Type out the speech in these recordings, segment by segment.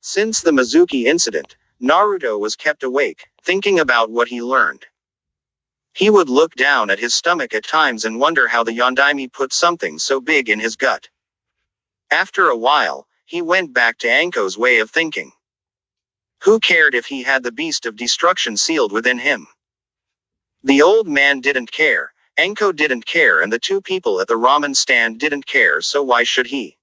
Since the Mizuki incident, Naruto was kept awake, thinking about what he learned. He would look down at his stomach at times and wonder how the Yondaime put something so big in his gut. After a while, he went back to Anko's way of thinking. Who cared if he had the beast of destruction sealed within him? The old man didn't care, Anko didn't care, and the two people at the ramen stand didn't care, so why should he?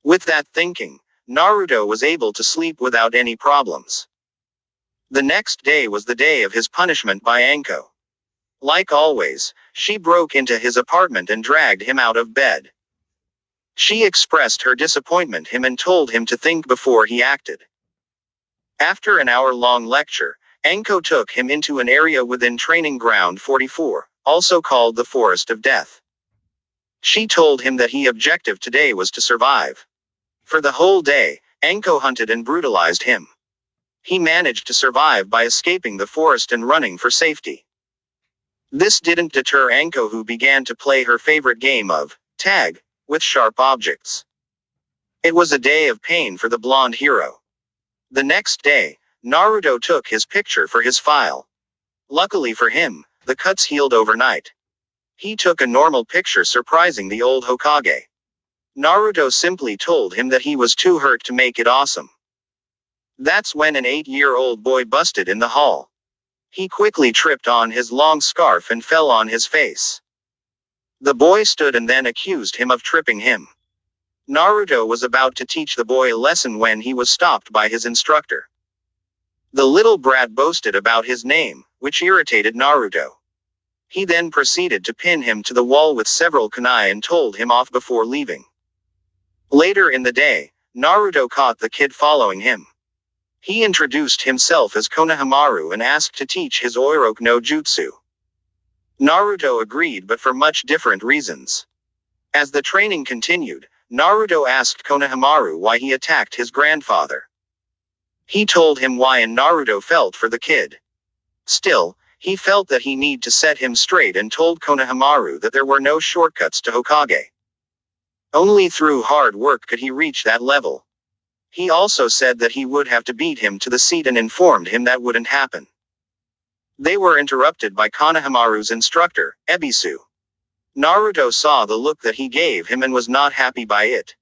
With that thinking, Naruto was able to sleep without any problems. The next day was the day of his punishment by Anko. Like always, she broke into his apartment and dragged him out of bed. She expressed her disappointment him and told him to think before he acted. After an hour-long lecture, Anko took him into an area within Training Ground 44, also called the Forest of Death. She told him that his objective today was to survive. For the whole day, Anko hunted and brutalized him. He managed to survive by escaping the forest and running for safety. This didn't deter Anko, who began to play her favorite game of tag with sharp objects. It was a day of pain for the blonde hero. The next day, Naruto took his picture for his file. Luckily for him, the cuts healed overnight. He took a normal picture surprising the old Hokage. Naruto simply told him that he was too hurt to make it awesome. That's when an 8-year-old boy busted in the hall. He quickly tripped on his long scarf and fell on his face. The boy stood and then accused him of tripping him. Naruto was about to teach the boy a lesson when he was stopped by his instructor. The little brat boasted about his name, which irritated Naruto. He then proceeded to pin him to the wall with several kunai and told him off before leaving. Later in the day, Naruto caught the kid following him. He introduced himself as Konohamaru and asked to teach his Oiroku no Jutsu. Naruto agreed, but for much different reasons. As the training continued, Naruto asked Konohamaru why he attacked his grandfather. He told him why, and Naruto felt for the kid. Still, he felt that he needed to set him straight and told Konohamaru that there were no shortcuts to Hokage. Only through hard work could he reach that level. He also said that he would have to beat him to the seat and informed him that wouldn't happen. They were interrupted by Konohamaru's instructor, Ebisu. Naruto saw the look that he gave him and was not happy by it.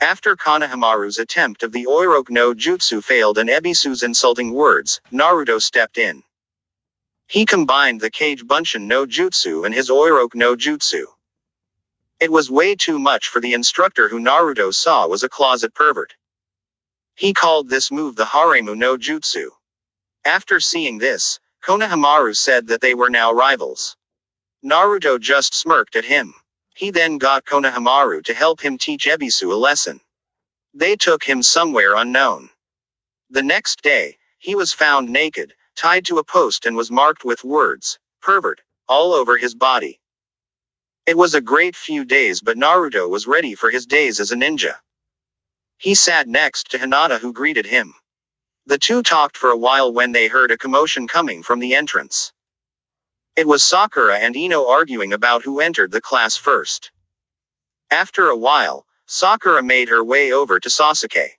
After Konohamaru's attempt of the Oiroku no Jutsu failed and Ebisu's insulting words, Naruto stepped in. He combined the Kage Bunshin no Jutsu and his Oiroku no Jutsu. It was way too much for the instructor, who Naruto saw was a closet pervert. He called this move the Haremu no Jutsu. After seeing this, Konohamaru said that they were now rivals. Naruto just smirked at him. He then got Konohamaru to help him teach Ebisu a lesson. They took him somewhere unknown. The next day, he was found naked, tied to a post, and was marked with words, "pervert," all over his body. It was a great few days, but Naruto was ready for his days as a ninja. He sat next to Hinata, who greeted him. The two talked for a while when they heard a commotion coming from the entrance. It was Sakura and Ino arguing about who entered the class first. After a while, Sakura made her way over to Sasuke.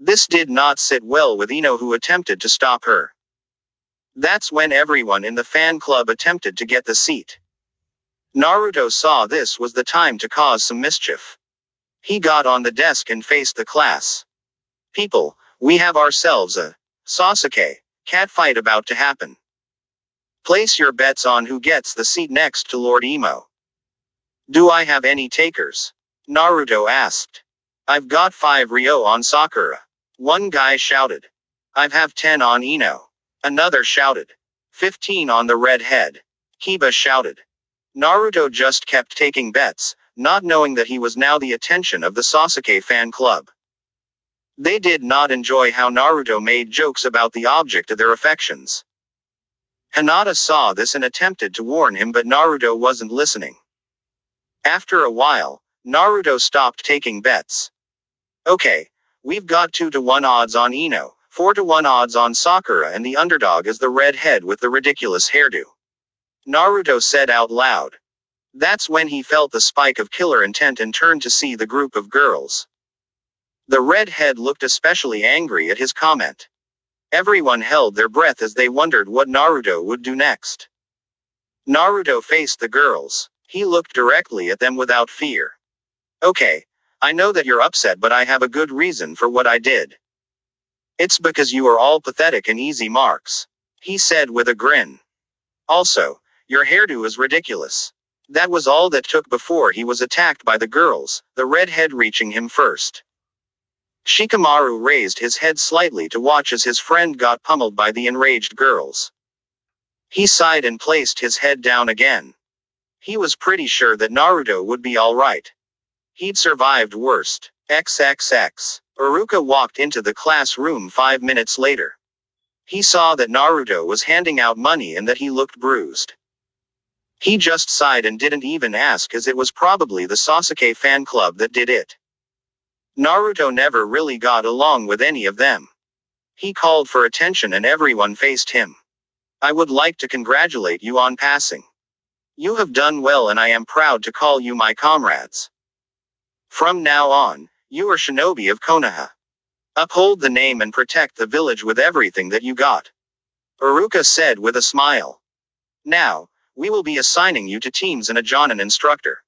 This did not sit well with Ino, who attempted to stop her. That's when everyone in the fan club attempted to get the seat. Naruto saw this was the time to cause some mischief. He got on the desk and faced the class. "People, we have ourselves a Sasuke catfight about to happen. Place your bets on who gets the seat next to Lord Emo." "Do I have any takers?" Naruto asked. "I've got 5 Ryo on Sakura." One guy shouted. "I have 10 on Ino." Another shouted. 15 on the redhead. Kiba shouted. Naruto just kept taking bets, not knowing that he was now the attention of the Sasuke fan club. They did not enjoy how Naruto made jokes about the object of their affections. Hinata saw this and attempted to warn him, but Naruto wasn't listening. After a while, Naruto stopped taking bets. "Okay, we've got 2-to-1 odds on Ino, 4-to-1 odds on Sakura, and the underdog is the redhead with the ridiculous hairdo," Naruto said out loud. That's when he felt the spike of killer intent and turned to see the group of girls. The redhead looked especially angry at his comment. Everyone held their breath as they wondered what Naruto would do next. Naruto faced the girls. He looked directly at them without fear. Okay, I know that you're upset, but I have a good reason for what I did. It's because you are all pathetic and easy marks, he said with a grin. Also, your hairdo is ridiculous. That was all that took before he was attacked by the girls, the redhead reaching him first. Shikamaru raised his head slightly to watch as his friend got pummeled by the enraged girls. He sighed and placed his head down again. He was pretty sure that Naruto would be alright. He'd survived worst. XXX. Iruka walked into the classroom 5 minutes later. He saw that Naruto was handing out money and that he looked bruised. He just sighed and didn't even ask, as it was probably the Sasuke fan club that did it. Naruto never really got along with any of them. He called for attention and everyone faced him. I would like to congratulate you on passing. You have done well and I am proud to call you my comrades. From now on, you are shinobi of Konoha. Uphold the name and protect the village with everything that you got. Iruka said with a smile. Now, we will be assigning you to teams and a jonin instructor.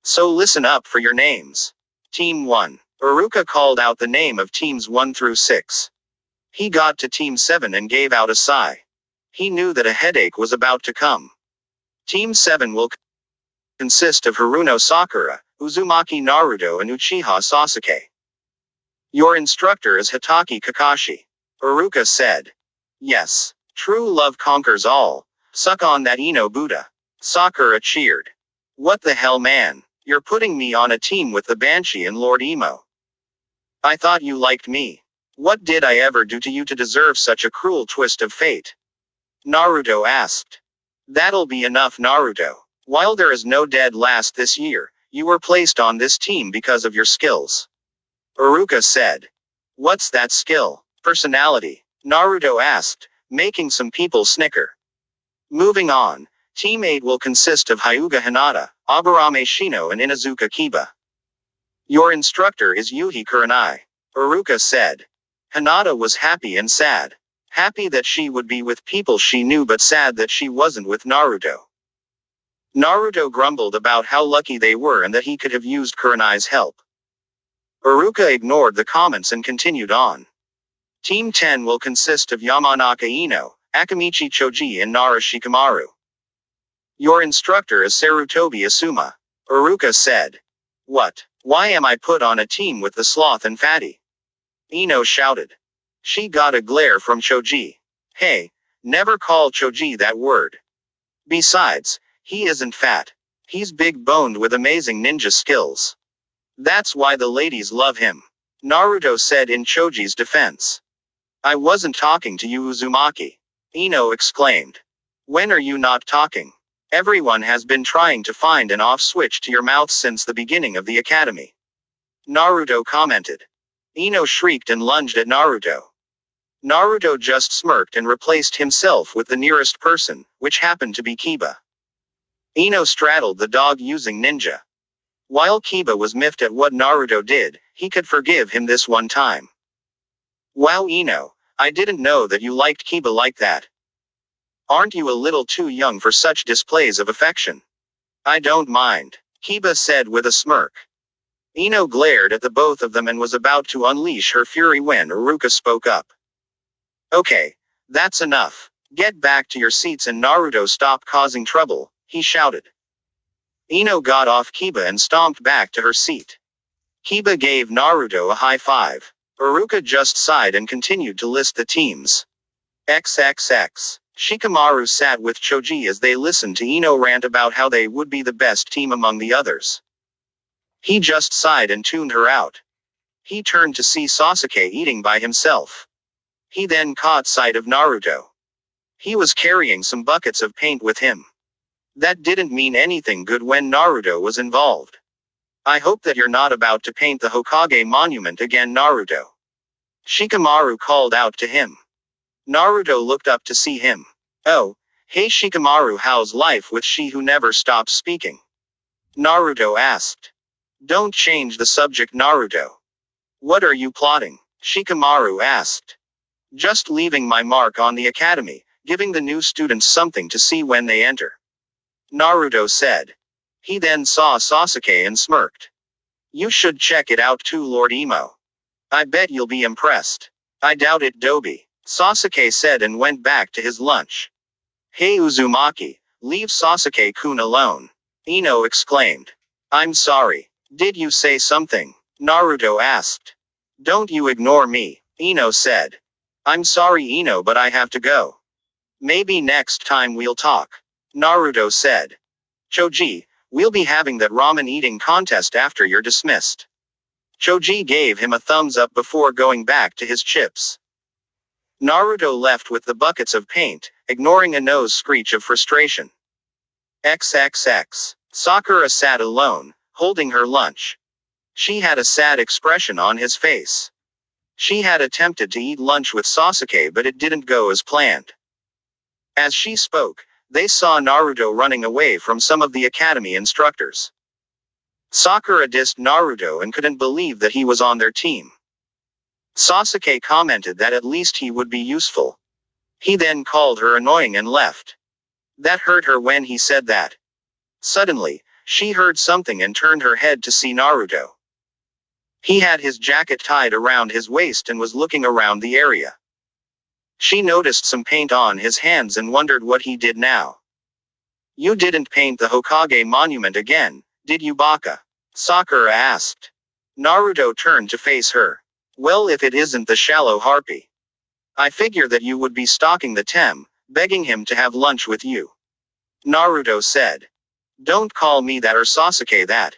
So listen up for your names. Team 1. Iruka called out the name of teams 1 through 6. He got to Team 7 and gave out a sigh. He knew that a headache was about to come. Team 7 will consist of Haruno Sakura, Uzumaki Naruto and Uchiha Sasuke. Your instructor is Hitaki Kakashi. Iruka said. Yes. True love conquers all. Suck on that Ino Buddha. Sakura cheered. What the hell, man? You're putting me on a team with the Banshee and Lord Emo. I thought you liked me. What did I ever do to you to deserve such a cruel twist of fate? Naruto asked. That'll be enough, Naruto. While there is no dead last this year, you were placed on this team because of your skills. Iruka said. What's that skill? Personality? Naruto asked, making some people snicker. Moving on, Team 8 will consist of Hyuga Hinata, Aburame Shino and Inazuka Kiba. Your instructor is Yuhi Kurenai. Iruka said. Hinata was happy and sad. Happy that she would be with people she knew, but sad that she wasn't with Naruto. Naruto grumbled about how lucky they were and that he could have used Kurenai's help. Iruka ignored the comments and continued on. Team 10 will consist of Yamanaka Ino, Akamichi Choji and Nara Shikamaru. Your instructor is Sarutobi Asuma. Iruka said. What? Why am I put on a team with the sloth and fatty? Ino shouted. She got a glare from Choji. Hey, never call Choji that word. Besides, he isn't fat. He's big-boned with amazing ninja skills. That's why the ladies love him. Naruto said in Choji's defense. I wasn't talking to you, Uzumaki. Ino exclaimed. When are you not talking? Everyone has been trying to find an off switch to your mouth since the beginning of the academy. Naruto commented. Ino shrieked and lunged at Naruto. Naruto just smirked and replaced himself with the nearest person, which happened to be Kiba. Ino straddled the dog using ninja. While Kiba was miffed at what Naruto did, he could forgive him this one time. Wow, Ino, I didn't know that you liked Kiba like that. Aren't you a little too young for such displays of affection? I don't mind, Kiba said with a smirk. Ino glared at the both of them and was about to unleash her fury when Iruka spoke up. Okay, that's enough. Get back to your seats and Naruto stop causing trouble, he shouted. Ino got off Kiba and stomped back to her seat. Kiba gave Naruto a high five. Iruka just sighed and continued to list the teams. XXX. Shikamaru sat with Choji as they listened to Ino rant about how they would be the best team among the others. He just sighed and tuned her out. He turned to see Sasuke eating by himself. He then caught sight of Naruto. He was carrying some buckets of paint with him. That didn't mean anything good when Naruto was involved. I hope that you're not about to paint the Hokage monument again, Naruto. Shikamaru called out to him. Naruto looked up to see him. Oh, hey Shikamaru, how's life with she who never stops speaking? Naruto asked. Don't change the subject, Naruto. What are you plotting? Shikamaru asked. Just leaving my mark on the academy, giving the new students something to see when they enter. Naruto said. He then saw Sasuke and smirked. You should check it out too, Lord Emo. I bet you'll be impressed. I doubt it, Dobi, Sasuke said and went back to his lunch. Hey Uzumaki, leave Sasuke-kun alone. Ino exclaimed. I'm sorry. Did you say something? Naruto asked. Don't you ignore me, Ino said. I'm sorry Ino, but I have to go. Maybe next time we'll talk. Naruto said. Choji, we'll be having that ramen eating contest after you're dismissed. Choji gave him a thumbs up before going back to his chips. Naruto left with the buckets of paint, ignoring Ino's screech of frustration. XXX. Sakura sat alone, holding her lunch. She had a sad expression on his face. She had attempted to eat lunch with Sasuke, but it didn't go as planned. As she spoke, they saw Naruto running away from some of the academy instructors. Sakura dissed Naruto and couldn't believe that he was on their team. Sasuke commented that at least he would be useful. He then called her annoying and left. That hurt her when he said that. Suddenly, she heard something and turned her head to see Naruto. He had his jacket tied around his waist and was looking around the area. She noticed some paint on his hands and wondered what he did now. You didn't paint the Hokage monument again, did you, Baka? Sakura asked. Naruto turned to face her. Well, if it isn't the shallow harpy. I figure that you would be stalking the Tem, begging him to have lunch with you. Naruto said. Don't call me that or Sasuke that.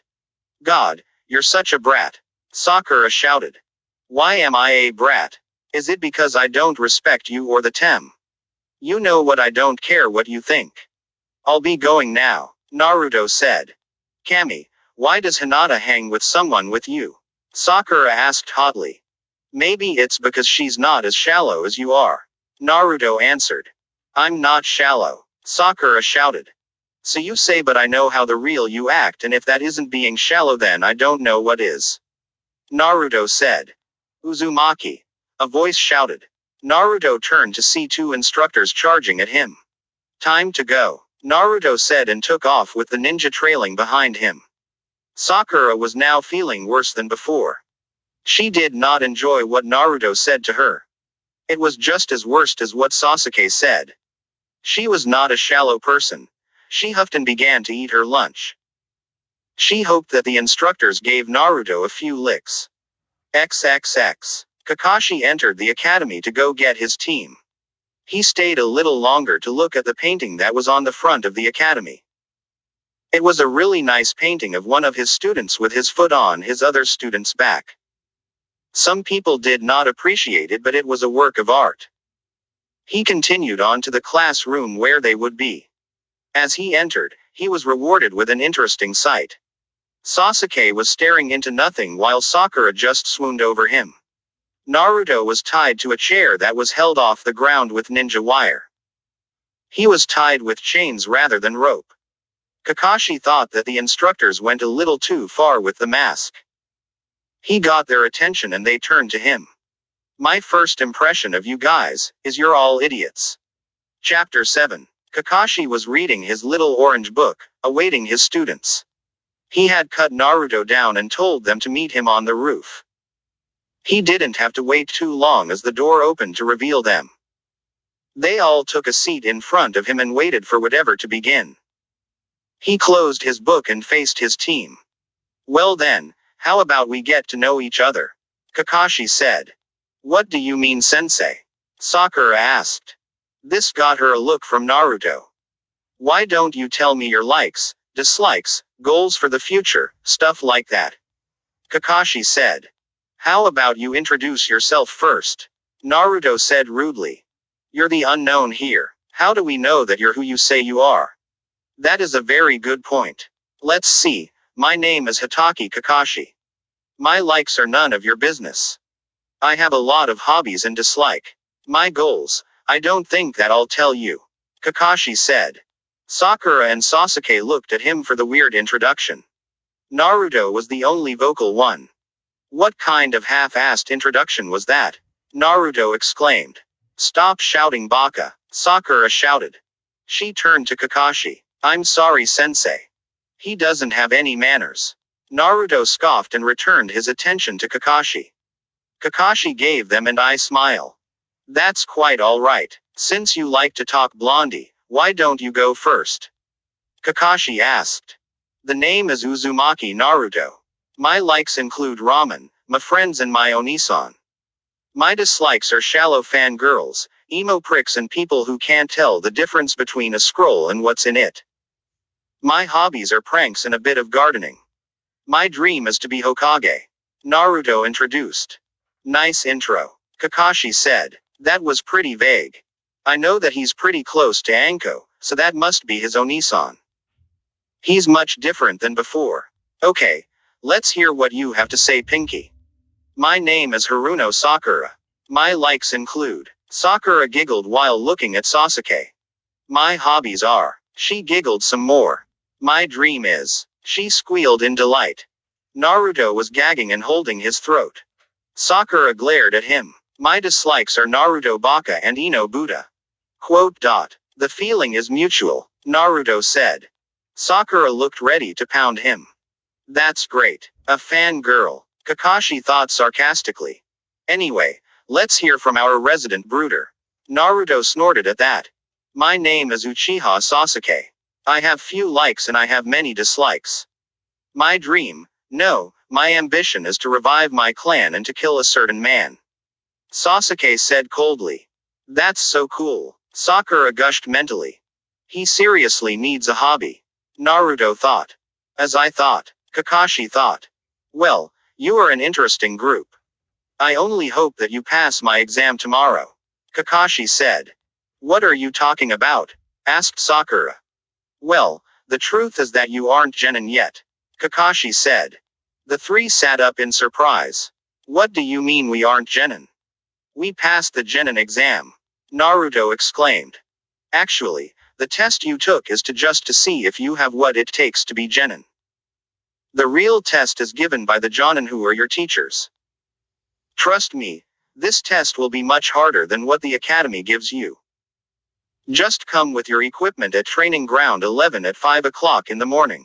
God, you're such a brat. Sakura shouted. Why am I a brat? Is it because I don't respect you or the Tem? You know what, I don't care what you think. I'll be going now, Naruto said. Kami, why does Hinata hang with someone with you? Sakura asked hotly. Maybe it's because she's not as shallow as you are. Naruto answered. I'm not shallow, Sakura shouted. So you say, but I know how the real you act, and if that isn't being shallow then I don't know what is. Naruto said. Uzumaki. A voice shouted. Naruto turned to see two instructors charging at him. Time to go, Naruto said and took off with the ninja trailing behind him. Sakura was now feeling worse than before. She did not enjoy what Naruto said to her. It was just as worst as what Sasuke said. She was not a shallow person. She huffed and began to eat her lunch. She hoped that the instructors gave Naruto a few licks. XXX. Kakashi entered the academy to go get his team. He stayed a little longer to look at the painting that was on the front of the academy. It was a really nice painting of one of his students with his foot on his other student's back. Some people did not appreciate it, but it was a work of art. He continued on to the classroom where they would be. As he entered, he was rewarded with an interesting sight. Sasuke was staring into nothing while Sakura just swooned over him. Naruto was tied to a chair that was held off the ground with ninja wire. He was tied with chains rather than rope. Kakashi thought that the instructors went a little too far with the mask. He got their attention and they turned to him. My first impression of you guys is you're all idiots. Chapter 7. Kakashi was reading his little orange book, awaiting his students. He had cut Naruto down and told them to meet him on the roof. He didn't have to wait too long as the door opened to reveal them. They all took a seat in front of him and waited for whatever to begin. He closed his book and faced his team. Well then, how about we get to know each other? Kakashi said. What do you mean, sensei? Sakura asked. This got her a look from Naruto. Why don't you tell me your likes, dislikes, goals for the future, stuff like that? Kakashi said. How about you introduce yourself first? Naruto said rudely. You're the unknown here. How do we know that you're who you say you are? That is a very good point. Let's see, my name is Hitaki Kakashi. My likes are none of your business. I have a lot of hobbies and dislike. My goals, I don't think that I'll tell you. Kakashi said. Sakura and Sasuke looked at him for the weird introduction. Naruto was the only vocal one. What kind of half-assed introduction was that? Naruto exclaimed. Stop shouting Baka, Sakura shouted. She turned to Kakashi. I'm sorry sensei. He doesn't have any manners. Naruto scoffed and returned his attention to Kakashi. Kakashi gave them an eye smile. That's quite alright. Since you like to talk blondie, why don't you go first? Kakashi asked. The name is Uzumaki Naruto. My likes include ramen, my friends and my onisan. My dislikes are shallow fangirls, emo pricks and people who can't tell the difference between a scroll and what's in it. My hobbies are pranks and a bit of gardening. My dream is to be Hokage. Naruto introduced. Nice intro. Kakashi said. That was pretty vague. I know that he's pretty close to Anko, so that must be his onisan. He's much different than before. Okay, let's hear what you have to say, Pinky. My name is Haruno Sakura. My likes include. Sakura giggled while looking at Sasuke. My hobbies are. She giggled some more. My dream is. She squealed in delight. Naruto was gagging and holding his throat. Sakura glared at him. My dislikes are Naruto Baka and Ino Buddha. Quote. The feeling is mutual, Naruto said. Sakura looked ready to pound him. That's great. A fangirl, Kakashi thought sarcastically. Anyway, let's hear from our resident brooder. Naruto snorted at that. My name is Uchiha Sasuke. I have few likes and I have many dislikes. My dream, no, my ambition is to revive my clan and to kill a certain man. Sasuke said coldly. That's so cool, Sakura gushed mentally. He seriously needs a hobby. Naruto thought. As I thought, Kakashi thought. Well, you are an interesting group. I only hope that you pass my exam tomorrow. Kakashi said. What are you talking about? Asked Sakura. Well, the truth is that you aren't genin yet. Kakashi said. The three sat up in surprise. What do you mean we aren't genin? We passed the genin exam. Naruto exclaimed. Actually, the test you took is just to see if you have what it takes to be genin. The real test is given by the jonin who are your teachers. Trust me, this test will be much harder than what the academy gives you. Just come with your equipment at training ground 11 at 5 o'clock in the morning.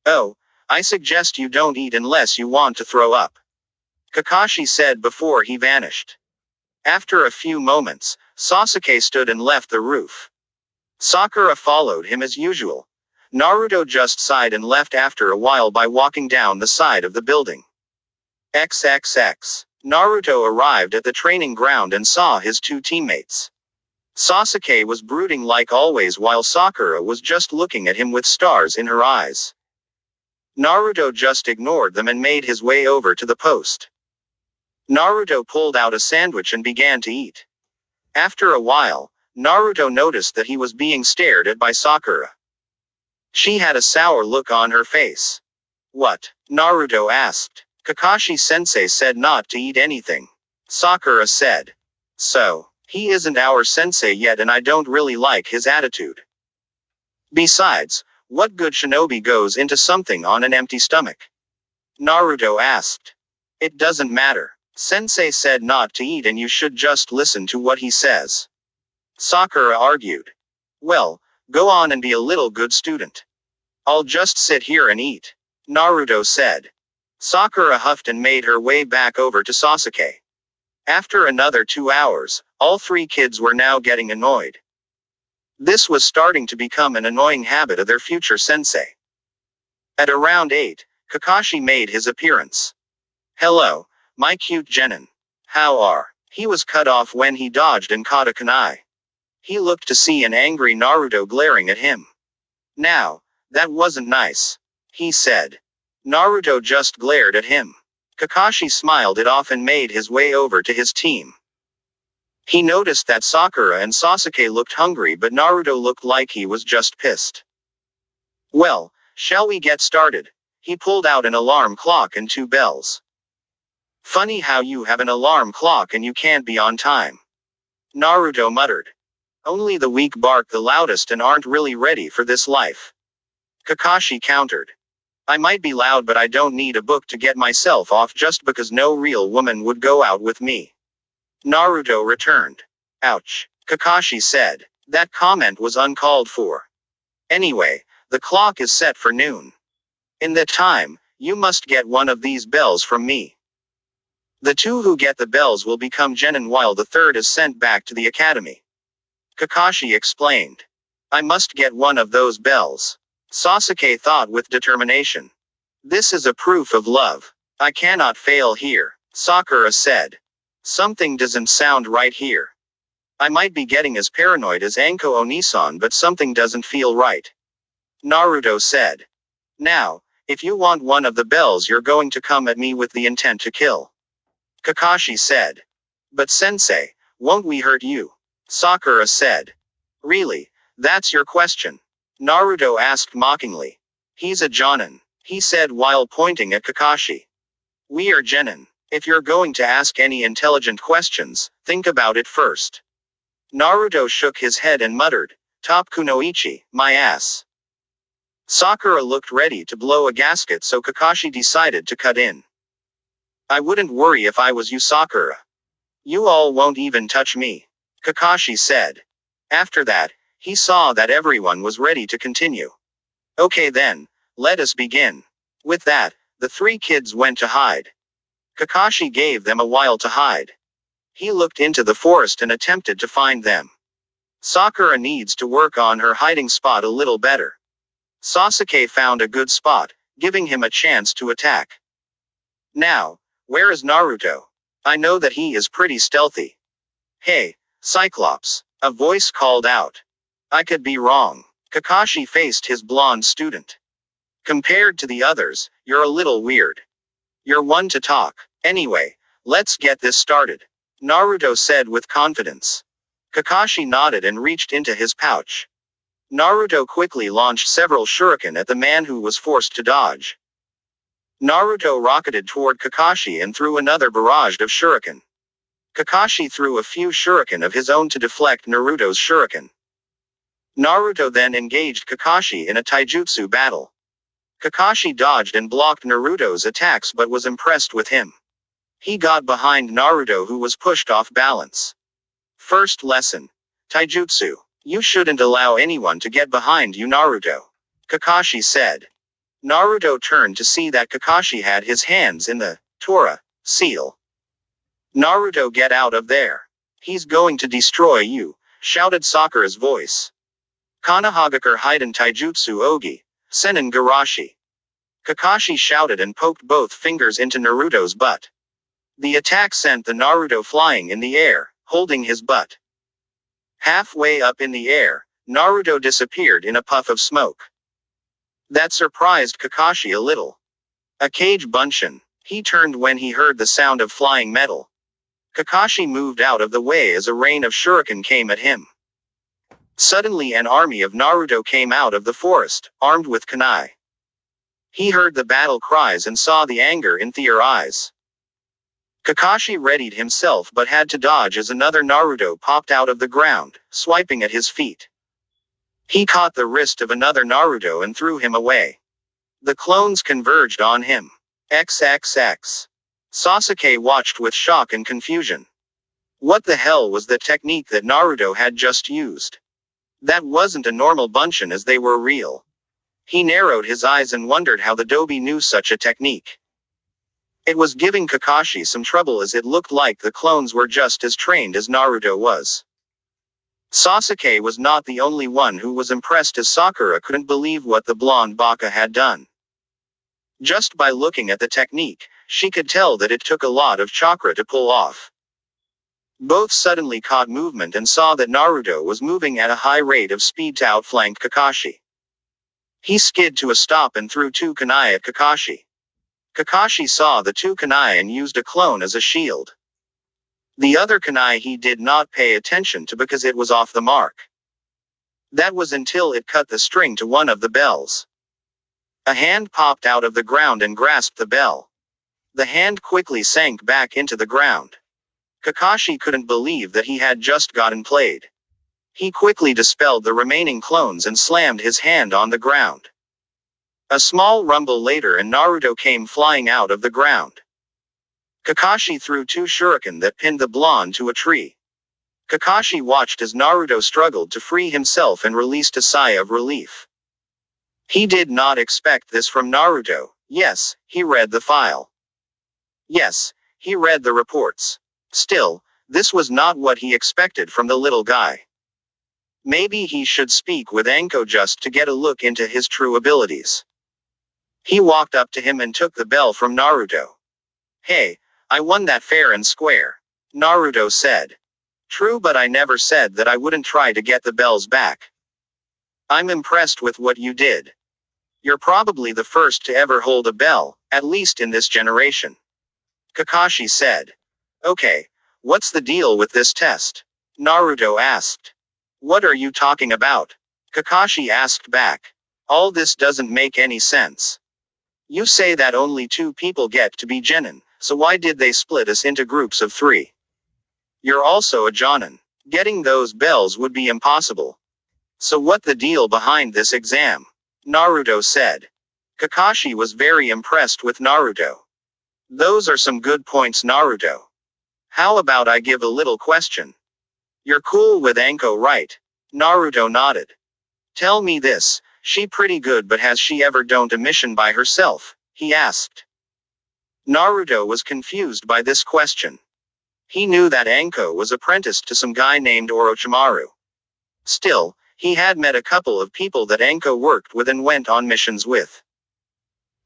Oh, I suggest you don't eat unless you want to throw up. Kakashi said before he vanished. After a few moments, Sasuke stood and left the roof. Sakura followed him as usual. Naruto just sighed and left after a while by walking down the side of the building. XXX. Naruto arrived at the training ground and saw his two teammates. Sasuke was brooding like always while Sakura was just looking at him with stars in her eyes. Naruto just ignored them and made his way over to the post. Naruto pulled out a sandwich and began to eat. After a while, Naruto noticed that he was being stared at by Sakura. She had a sour look on her face. What? Naruto asked. Kakashi-sensei said not to eat anything. Sakura said. So, he isn't our sensei yet and I don't really like his attitude. Besides, what good shinobi goes into something on an empty stomach? Naruto asked. It doesn't matter. Sensei said not to eat and you should just listen to what he says. Sakura argued. Well, go on and be a little good student. I'll just sit here and eat. Naruto said. Sakura huffed and made her way back over to Sasuke. After another 2 hours, all three kids were now getting annoyed. This was starting to become an annoying habit of their future sensei. At around 8, Kakashi made his appearance. Hello, my cute genin. How are? He was cut off when he dodged and caught a kunai. He looked to see an angry Naruto glaring at him. Now, that wasn't nice. He said. Naruto just glared at him. Kakashi smiled it off and made his way over to his team. He noticed that Sakura and Sasuke looked hungry but Naruto looked like he was just pissed. Well, shall we get started? He pulled out an alarm clock and 2 bells. Funny how you have an alarm clock and you can't be on time. Naruto muttered. Only the weak bark the loudest and aren't really ready for this life. Kakashi countered. I might be loud, but I don't need a book to get myself off just because no real woman would go out with me. Naruto returned. Ouch. Kakashi said. That comment was uncalled for. Anyway, the clock is set for noon. In that time, you must get one of these bells from me. The two who get the bells will become genin while the third is sent back to the academy. Kakashi explained. I must get one of those bells. Sasuke thought with determination. This is a proof of love. I cannot fail here, Sakura said. Something doesn't sound right here. I might be getting as paranoid as Anko Onisan, but something doesn't feel right. Naruto said. Now, if you want one of the bells, you're going to come at me with the intent to kill. Kakashi said. But sensei, won't we hurt you? Sakura said. Really? That's your question? Naruto asked mockingly. He's a jonin, he said while pointing at Kakashi. We are genin. If you're going to ask any intelligent questions, think about it first. Naruto shook his head and muttered, Top kunoichi, my ass. Sakura looked ready to blow a gasket, so Kakashi decided to cut in. I wouldn't worry if I was you, Sakura. You all won't even touch me, Kakashi said. After that, he saw that everyone was ready to continue. Okay then, let us begin. With that, the three kids went to hide. Kakashi gave them a while to hide. He looked into the forest and attempted to find them. Sakura needs to work on her hiding spot a little better. Sasuke found a good spot, giving him a chance to attack. Now, where is Naruto? I know that he is pretty stealthy. Hey, Cyclops, a voice called out. I could be wrong. Kakashi faced his blonde student. Compared to the others, you're a little weird. You're one to talk. Anyway, let's get this started, Naruto said with confidence. Kakashi nodded and reached into his pouch. Naruto quickly launched several shuriken at the man who was forced to dodge. Naruto rocketed toward Kakashi and threw another barrage of shuriken. Kakashi threw a few shuriken of his own to deflect Naruto's shuriken. Naruto then engaged Kakashi in a taijutsu battle. Kakashi dodged and blocked Naruto's attacks but was impressed with him. He got behind Naruto, who was pushed off balance. First lesson. Taijutsu. You shouldn't allow anyone to get behind you, Naruto, Kakashi said. Naruto turned to see that Kakashi had his hands in the Tora seal. Naruto, get out of there. He's going to destroy you, shouted Sakura's voice. Konohamaru Hiden Taijutsu Ogi, Senin Garashi. Kakashi shouted and poked both fingers into Naruto's butt. The attack sent the Naruto flying in the air, holding his butt. Halfway up in the air, Naruto disappeared in a puff of smoke. That surprised Kakashi a little. A cage bunshin, he turned when he heard the sound of flying metal. Kakashi moved out of the way as a rain of shuriken came at him. Suddenly an army of Naruto came out of the forest, armed with kunai. He heard the battle cries and saw the anger in their eyes. Kakashi readied himself but had to dodge as another Naruto popped out of the ground, swiping at his feet. He caught the wrist of another Naruto and threw him away. The clones converged on him. XXX. Sasuke watched with shock and confusion. What the hell was the technique that Naruto had just used? That wasn't a normal bunshin, as they were real. He narrowed his eyes and wondered how the Dobi knew such a technique. It was giving Kakashi some trouble, as it looked like the clones were just as trained as Naruto was. Sasuke was not the only one who was impressed, as Sakura couldn't believe what the blonde baka had done. Just by looking at the technique, she could tell that it took a lot of chakra to pull off. Both suddenly caught movement and saw that Naruto was moving at a high rate of speed to outflank Kakashi. He skid to a stop and threw two kunai at Kakashi. Kakashi saw the two kunai and used a clone as a shield. The other kunai he did not pay attention to because it was off the mark. That was until it cut the string to one of the bells. A hand popped out of the ground and grasped the bell. The hand quickly sank back into the ground. Kakashi couldn't believe that he had just gotten played. He quickly dispelled the remaining clones and slammed his hand on the ground. A small rumble later and Naruto came flying out of the ground. Kakashi threw 2 shuriken that pinned the blonde to a tree. Kakashi watched as Naruto struggled to free himself and released a sigh of relief. He did not expect this from Naruto. Yes, he read the file. Yes, he read the reports. Still, this was not what he expected from the little guy. Maybe he should speak with Anko just to get a look into his true abilities. He walked up to him and took the bell from Naruto. Hey, I won that fair and square, Naruto said. True, but I never said that I wouldn't try to get the bells back. I'm impressed with what you did. You're probably the first to ever hold a bell, at least in this generation, Kakashi said. Okay, what's the deal with this test? Naruto asked. What are you talking about? Kakashi asked back. All this doesn't make any sense. You say that only 2 people get to be genin, so why did they split us into groups of 3? You're also a jonin. Getting those bells would be impossible. So what the deal behind this exam? Naruto said. Kakashi was very impressed with Naruto. Those are some good points, Naruto. How about I give a little question? You're cool with Anko, right? Naruto nodded. Tell me this, she pretty good, but has she ever done a mission by herself? He asked. Naruto was confused by this question. He knew that Anko was apprenticed to some guy named Orochimaru. Still, he had met a couple of people that Anko worked with and went on missions with.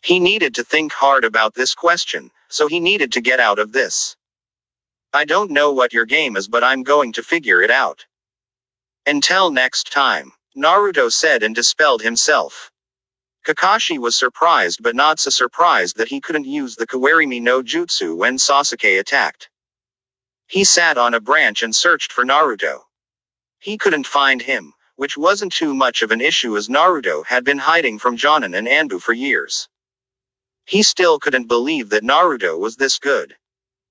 He needed to think hard about this question, so he needed to get out of this. I don't know what your game is, but I'm going to figure it out. Until next time, Naruto said and dispelled himself. Kakashi was surprised, but not so surprised that he couldn't use the Kawarimi no Jutsu when Sasuke attacked. He sat on a branch and searched for Naruto. He couldn't find him, which wasn't too much of an issue as Naruto had been hiding from Jonin and Anbu for years. He still couldn't believe that Naruto was this good.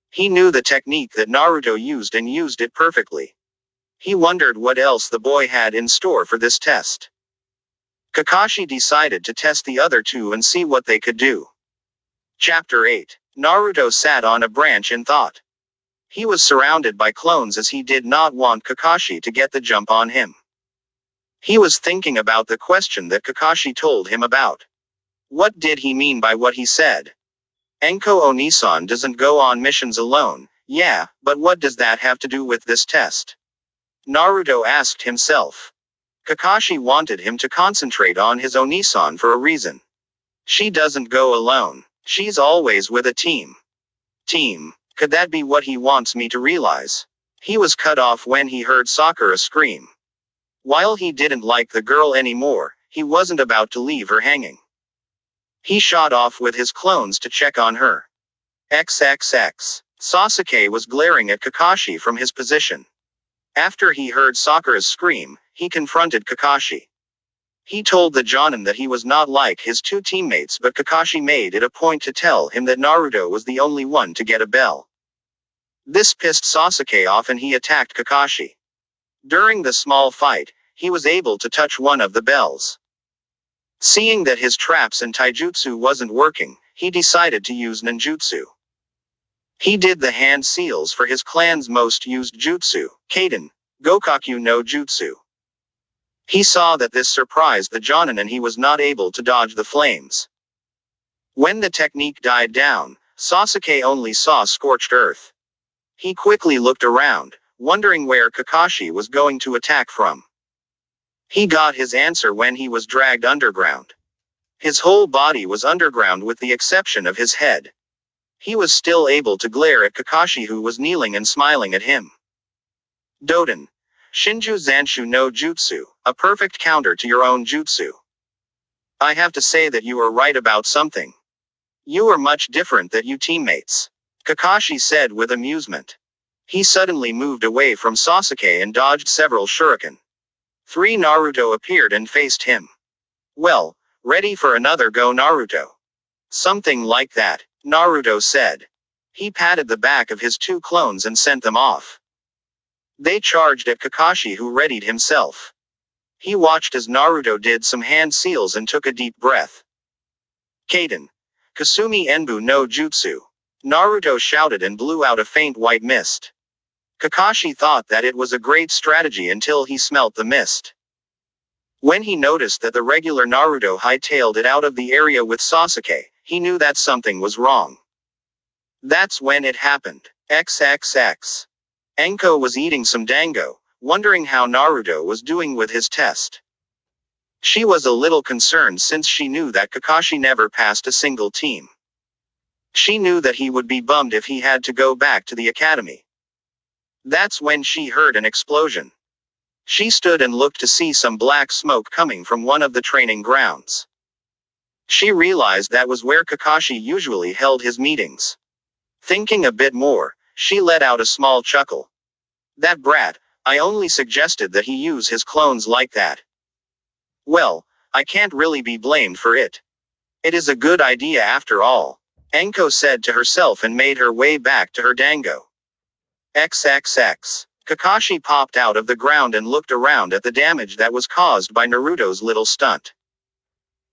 He knew the technique that Naruto used and used it perfectly. He wondered what else the boy had in store for this test. Kakashi decided to test the other 2 and see what they could do. Chapter 8. Naruto sat on a branch in thought. He was surrounded by clones as he did not want Kakashi to get the jump on him. He was thinking about the question that Kakashi told him about. What did he mean by what he said? Anko Onisan doesn't go on missions alone, yeah, but what does that have to do with this test? Naruto asked himself. Kakashi wanted him to concentrate on his Onisan for a reason. She doesn't go alone. She's always with a team. Team. Could that be what he wants me to realize? He was cut off when he heard Sakura scream. While he didn't like the girl anymore, he wasn't about to leave her hanging. He shot off with his clones to check on her. XXX. Sasuke was glaring at Kakashi from his position. After he heard Sakura's scream, he confronted Kakashi. He told the Jonin that he was not like his 2 teammates, but Kakashi made it a point to tell him that Naruto was the only one to get a bell. This pissed Sasuke off and he attacked Kakashi. During the small fight, he was able to touch one of the bells. Seeing that his traps and taijutsu wasn't working, he decided to use ninjutsu. He did the hand seals for his clan's most used jutsu, Kaden, Gokaku no Jutsu. He saw that this surprised the Jonin and he was not able to dodge the flames. When the technique died down, Sasuke only saw scorched earth. He quickly looked around, wondering where Kakashi was going to attack from. He got his answer when he was dragged underground. His whole body was underground with the exception of his head. He was still able to glare at Kakashi, who was kneeling and smiling at him. Doden. Shinju Zanshu no Jutsu, a perfect counter to your own jutsu. I have to say that you are right about something. You are much different than you teammates, Kakashi said with amusement. He suddenly moved away from Sasuke and dodged several shuriken. 3 Naruto appeared and faced him. Well, ready for another go, Naruto? Something like that, Naruto said. He patted the back of his 2 clones and sent them off. They charged at Kakashi, who readied himself. He watched as Naruto did some hand seals and took a deep breath. Kaden. Kasumi Enbu no Jutsu. Naruto shouted and blew out a faint white mist. Kakashi thought that it was a great strategy until he smelt the mist. When he noticed that the regular Naruto hightailed it out of the area with Sasuke, he knew that something was wrong. That's when it happened. XXX. Anko was eating some dango, wondering how Naruto was doing with his test. She was a little concerned since she knew that Kakashi never passed a single team. She knew that he would be bummed if he had to go back to the academy. That's when she heard an explosion. She stood and looked to see some black smoke coming from one of the training grounds. She realized that was where Kakashi usually held his meetings. Thinking a bit more, she let out a small chuckle. That brat, I only suggested that he use his clones like that. Well, I can't really be blamed for it. It is a good idea after all, Anko said to herself and made her way back to her dango. XXX. Kakashi popped out of the ground and looked around at the damage that was caused by Naruto's little stunt.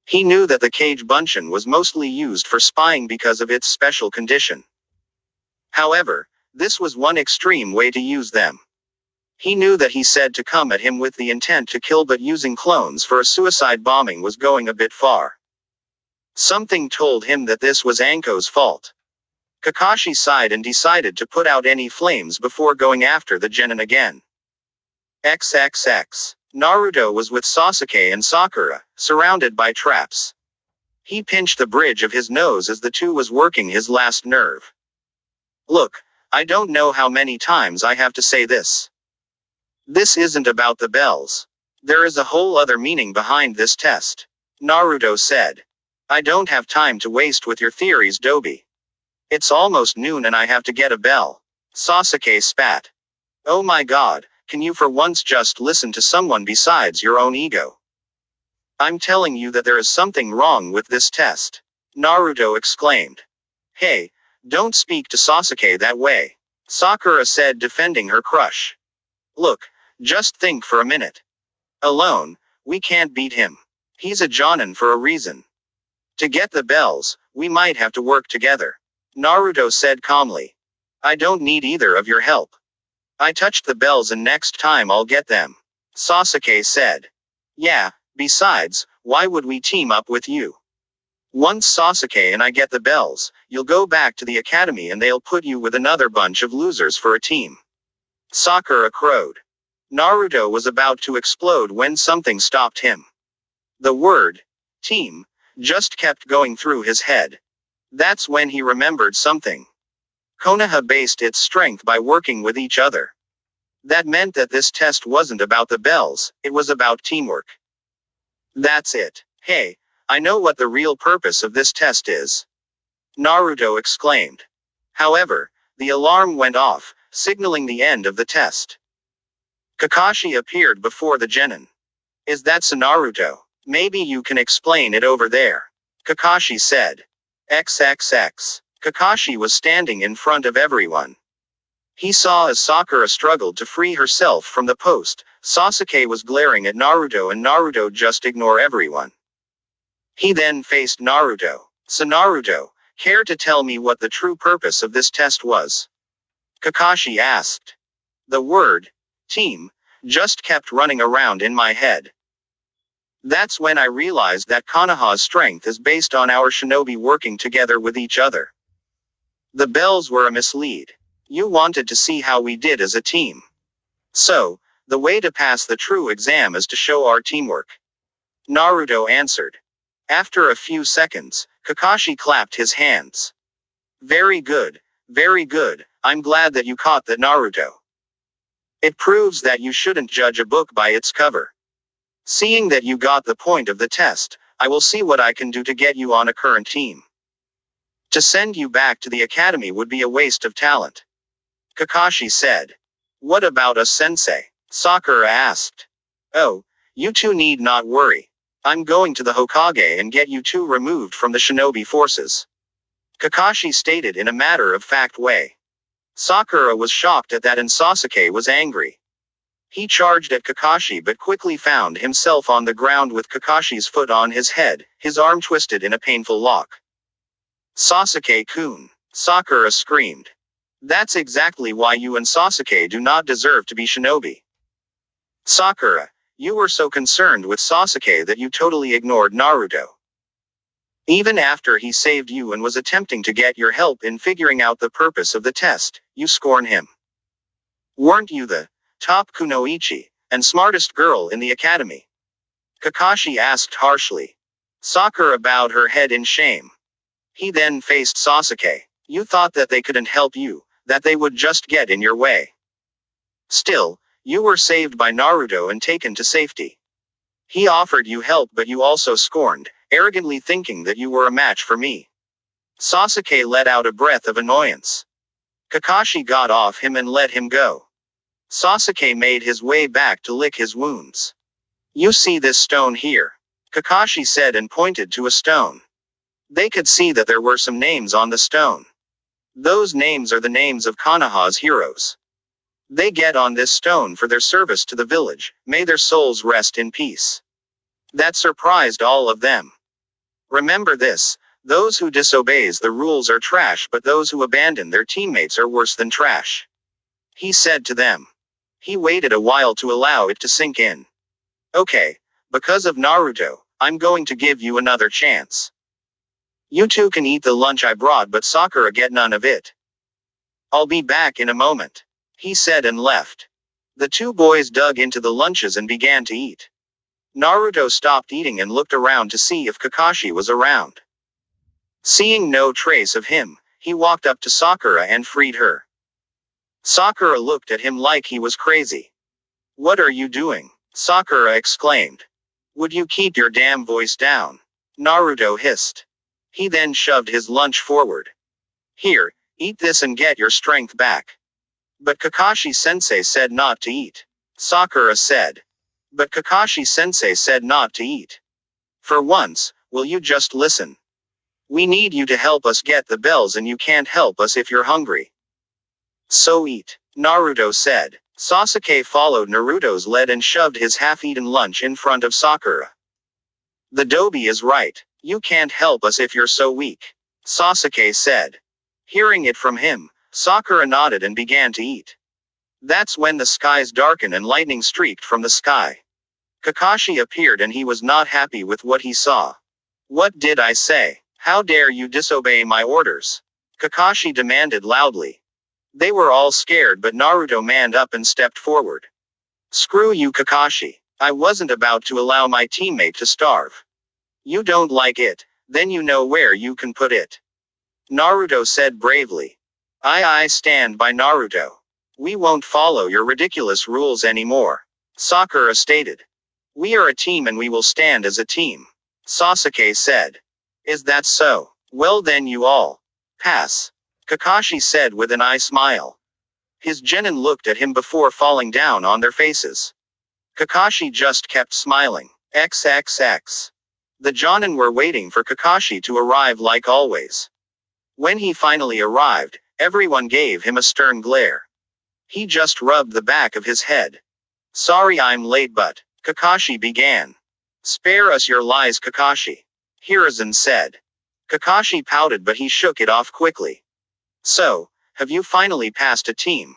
He knew that the cage bunshin was mostly used for spying because of its special condition. However, this was one extreme way to use them. He knew that he said to come at him with the intent to kill, but using clones for a suicide bombing was going a bit far. Something told him that this was Anko's fault. Kakashi sighed and decided to put out any flames before going after the genin again. XXX. Naruto was with Sasuke and Sakura, surrounded by traps. He pinched the bridge of his nose as the two was working his last nerve. Look, I don't know how many times I have to say this. This isn't about the bells. There is a whole other meaning behind this test, Naruto said. I don't have time to waste with your theories, Dobi. It's almost noon and I have to get a bell. Sasuke spat. Oh my god, can you for once just listen to someone besides your own ego? I'm telling you that there is something wrong with this test, Naruto exclaimed. Hey, don't speak to Sasuke that way, Sakura said, defending her crush. Look, just think for a minute. Alone, we can't beat him. He's a jonin for a reason. To get the bells, we might have to work together, Naruto said calmly. I don't need either of your help. I touched the bells and next time I'll get them, Sasuke said. Yeah, besides, why would we team up with you? Once Sasuke and I get the bells, you'll go back to the academy and they'll put you with another bunch of losers for a team. Sakura crowed. Naruto was about to explode when something stopped him. The word, team, just kept going through his head. That's when he remembered something. Konoha based its strength by working with each other. That meant that this test wasn't about the bells, it was about teamwork. That's it. Hey, I know what the real purpose of this test is, Naruto exclaimed. However, the alarm went off, signaling the end of the test. Kakashi appeared before the genin. Is that Naruto? Maybe you can explain it over there, Kakashi said. XXX. Kakashi was standing in front of everyone. He saw as Sakura struggled to free herself from the post. Sasuke was glaring at Naruto and Naruto just ignored everyone. He then faced Naruto. So Naruto, care to tell me what the true purpose of this test was? Kakashi asked. The word, team, just kept running around in my head. That's when I realized that Konoha's strength is based on our shinobi working together with each other. The bells were a mislead. You wanted to see how we did as a team. So, the way to pass the true exam is to show our teamwork, Naruto answered. After a few seconds, Kakashi clapped his hands. Very good, I'm glad that you caught that, Naruto. It proves that you shouldn't judge a book by its cover. Seeing that you got the point of the test, I will see what I can do to get you on a current team. To send you back to the academy would be a waste of talent, Kakashi said. What about us, sensei? Sakura asked. Oh, you two need not worry. I'm going to the Hokage and get you two removed from the shinobi forces, Kakashi stated in a matter-of-fact way. Sakura was shocked at that and Sasuke was angry. He charged at Kakashi but quickly found himself on the ground with Kakashi's foot on his head, his arm twisted in a painful lock. Sasuke-kun! Sakura screamed. That's exactly why you and Sasuke do not deserve to be shinobi. Sakura, you were so concerned with Sasuke that you totally ignored Naruto. Even after he saved you and was attempting to get your help in figuring out the purpose of the test, you scorn him. Weren't you the top kunoichi and smartest girl in the academy? Kakashi asked harshly. Sakura bowed her head in shame. He then faced Sasuke. You thought that they couldn't help you, that they would just get in your way. Still, you were saved by Naruto and taken to safety. He offered you help but you also scorned, arrogantly thinking that you were a match for me. Sasuke let out a breath of annoyance. Kakashi got off him and let him go. Sasuke made his way back to lick his wounds. You see this stone here? Kakashi said and pointed to a stone. They could see that there were some names on the stone. Those names are the names of Konoha's heroes. They get on this stone for their service to the village, may their souls rest in peace. That surprised all of them. Remember this, those who disobeys the rules are trash but those who abandon their teammates are worse than trash. He said to them. He waited a while to allow it to sink in. Okay, because of Naruto, I'm going to give you another chance. You two can eat the lunch I brought but Sakura get none of it. I'll be back in a moment. He said and left. The two boys dug into the lunches and began to eat. Naruto stopped eating and looked around to see if Kakashi was around. Seeing no trace of him, he walked up to Sakura and freed her. Sakura looked at him like he was crazy. What are you doing? Sakura exclaimed. Would you keep your damn voice down? Naruto hissed. He then shoved his lunch forward. Here, eat this and get your strength back. But Kakashi-sensei said not to eat. Sakura said. But Kakashi-sensei said not to eat. For once, will you just listen? We need you to help us get the bells and you can't help us if you're hungry. So eat, Naruto said. Sasuke followed Naruto's lead and shoved his half-eaten lunch in front of Sakura. The Dobi is right. You can't help us if you're so weak. Sasuke said. Hearing it from him, Sakura nodded and began to eat. That's when the skies darkened and lightning streaked from the sky. Kakashi appeared and he was not happy with what he saw. What did I say? How dare you disobey my orders? Kakashi demanded loudly. They were all scared but Naruto manned up and stepped forward. Screw you Kakashi. I wasn't about to allow my teammate to starve. You don't like it, then you know where you can put it. Naruto said bravely. I stand by Naruto. We won't follow your ridiculous rules anymore. Sakura stated. We are a team and we will stand as a team. Sasuke said. Is that so? Well then you all pass. Kakashi said with an eye smile. His genin looked at him before falling down on their faces. Kakashi just kept smiling. XXX. The Jonin were waiting for Kakashi to arrive like always. When he finally arrived, everyone gave him a stern glare. He just rubbed the back of his head. Sorry I'm late but, Kakashi began. Spare us your lies Kakashi. Hiruzen said. Kakashi pouted but he shook it off quickly. So, have you finally passed a team?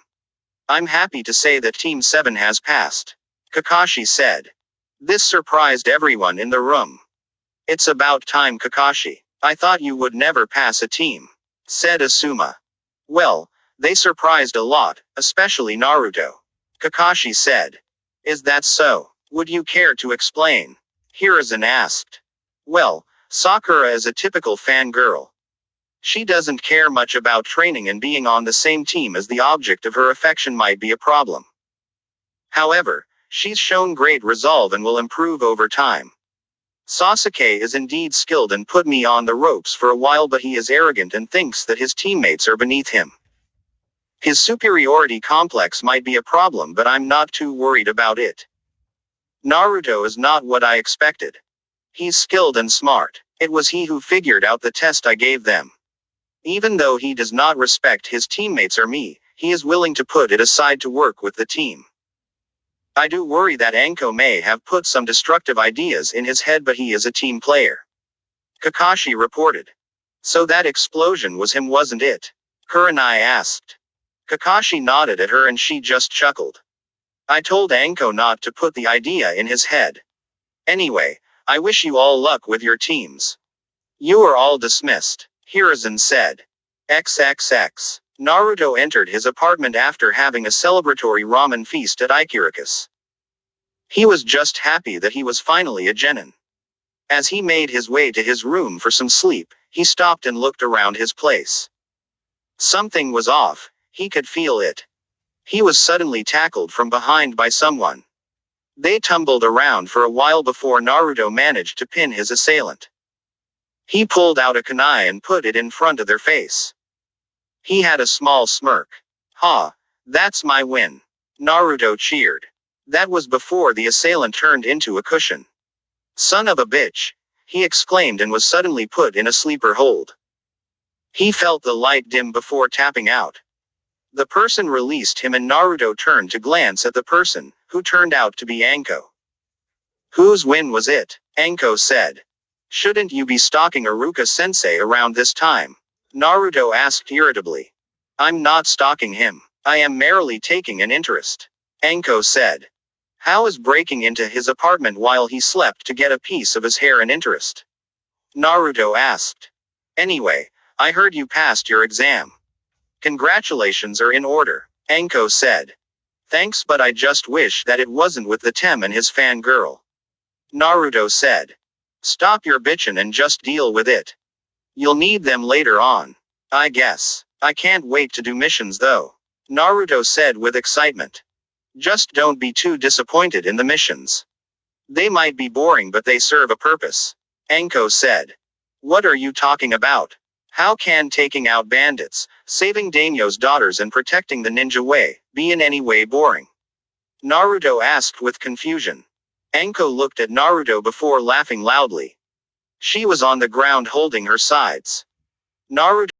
I'm happy to say that Team 7 has passed. Kakashi said. This surprised everyone in the room. It's about time Kakashi. I thought you would never pass a team. Said Asuma. Well, they surprised a lot, especially Naruto. Kakashi said. Is that so? Would you care to explain? Hiruzen asked. Well, Sakura is a typical fangirl. She doesn't care much about training and being on the same team as the object of her affection might be a problem. However, she's shown great resolve and will improve over time. Sasuke is indeed skilled and put me on the ropes for a while but he is arrogant and thinks that his teammates are beneath him. His superiority complex might be a problem but I'm not too worried about it. Naruto is not what I expected. He's skilled and smart. It was he who figured out the test I gave them. Even though he does not respect his teammates or me, he is willing to put it aside to work with the team. I do worry that Anko may have put some destructive ideas in his head, but he is a team player. Kakashi reported. So that explosion was him, wasn't it? Kurenai asked. Kakashi nodded at her and she just chuckled. I told Anko not to put the idea in his head. Anyway, I wish you all luck with your teams. You are all dismissed, Hiruzen said. XXX. Naruto entered his apartment after having a celebratory ramen feast at Ikirakus. He was just happy that he was finally a genin. As he made his way to his room for some sleep, he stopped and looked around his place. Something was off, he could feel it. He was suddenly tackled from behind by someone. They tumbled around for a while before Naruto managed to pin his assailant. He pulled out a kunai and put it in front of their face. He had a small smirk. Ha, that's my win. Naruto cheered. That was before the assailant turned into a cushion. Son of a bitch, he exclaimed and was suddenly put in a sleeper hold. He felt the light dim before tapping out. The person released him and Naruto turned to glance at the person, who turned out to be Anko. Whose win was it? Anko said. Shouldn't you be stalking Iruka-sensei around this time? Naruto asked irritably. I'm not stalking him. I am merely taking an interest. Anko said. How is breaking into his apartment while he slept to get a piece of his hair an interest? Naruto asked. Anyway, I heard you passed your exam. Congratulations are in order, Anko said. Thanks, but I just wish that it wasn't with the Tem and his fangirl. Naruto said. Stop your bitchin' and just deal with it. You'll need them later on. I guess. I can't wait to do missions though. Naruto said with excitement. Just don't be too disappointed in the missions. They might be boring but they serve a purpose. Anko said. What are you talking about? How can taking out bandits, saving daimyo's daughters and protecting the ninja way, be in any way boring? Naruto asked with confusion. Anko looked at Naruto before laughing loudly. She was on the ground holding her sides. Naruto